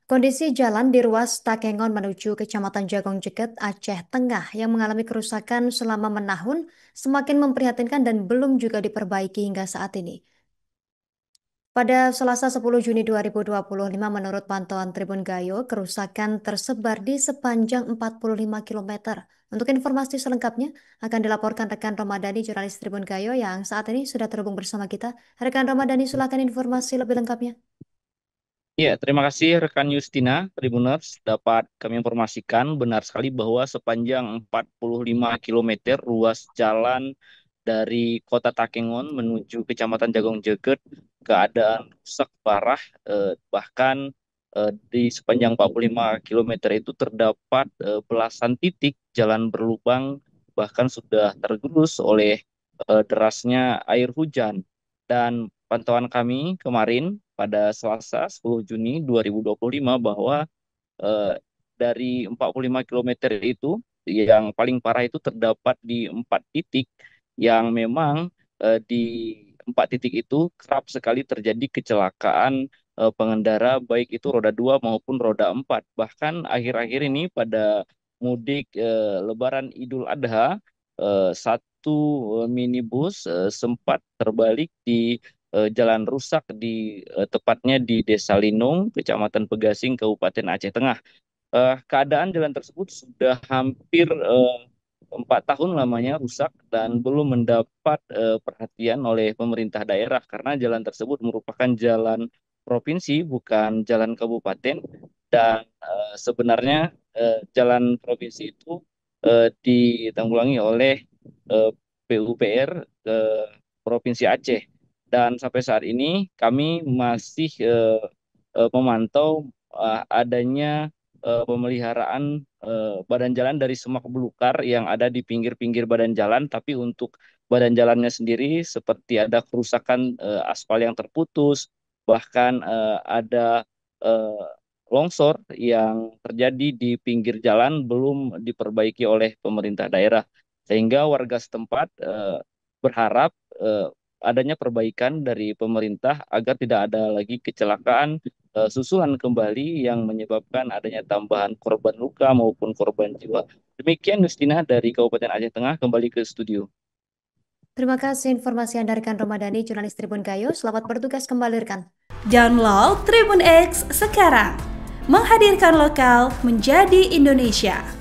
Kondisi jalan di ruas Takengon menuju Kecamatan Jagong Jeket, Aceh Tengah yang mengalami kerusakan selama menahun semakin memprihatinkan dan belum juga diperbaiki hingga saat ini. Pada Selasa 10 Juni 2025, menurut pantauan Tribun Gayo, kerusakan tersebar di sepanjang 45 kilometer. Untuk informasi selengkapnya akan dilaporkan rekan Romadani, jurnalis Tribun Gayo yang saat ini sudah terhubung bersama kita. Rekan Romadani, silakan informasi lebih lengkapnya. Ya, terima kasih rekan Justina, Tribuners. Dapat kami informasikan benar sekali bahwa sepanjang 45 kilometer ruas jalan dari Kota Takengon menuju Kecamatan Jagong Jeket keadaan rusak parah. Bahkan di sepanjang 45 kilometer itu terdapat belasan titik jalan berlubang, bahkan sudah tergerus oleh derasnya air hujan. Dan pantauan kami kemarin pada Selasa 10 Juni 2025 bahwa eh, dari 45 kilometer itu yang paling parah itu terdapat di 4 titik yang memang di 4 titik itu kerap sekali terjadi kecelakaan pengendara baik itu roda 2 maupun roda 4. Bahkan akhir-akhir ini pada mudik Lebaran Idul Adha satu minibus sempat terbalik di jalan rusak tepatnya di Desa Linung, Kecamatan Pegasing, Kabupaten Aceh Tengah. Keadaan jalan tersebut sudah hampir 4 tahun lamanya rusak dan belum mendapat perhatian oleh pemerintah daerah karena jalan tersebut merupakan jalan provinsi bukan jalan kabupaten dan sebenarnya jalan provinsi itu ditanggulangi oleh PUPR Provinsi Aceh dan sampai saat ini kami masih memantau adanya pemeliharaan badan jalan dari semak belukar yang ada di pinggir-pinggir badan jalan, tapi untuk badan jalannya sendiri seperti ada kerusakan aspal yang terputus, bahkan ada eh, longsor yang terjadi di pinggir jalan belum diperbaiki oleh pemerintah daerah, sehingga warga setempat berharap adanya perbaikan dari pemerintah agar tidak ada lagi kecelakaan susulan kembali yang menyebabkan adanya tambahan korban luka maupun korban jiwa. Demikian Justina dari Kabupaten Aceh Tengah, kembali ke studio. Terima kasih informasi Anda rekan Romadani, jurnalis Tribun Gayo. Selamat bertugas kembali rekan. Download Tribun X sekarang. Menghadirkan lokal menjadi Indonesia.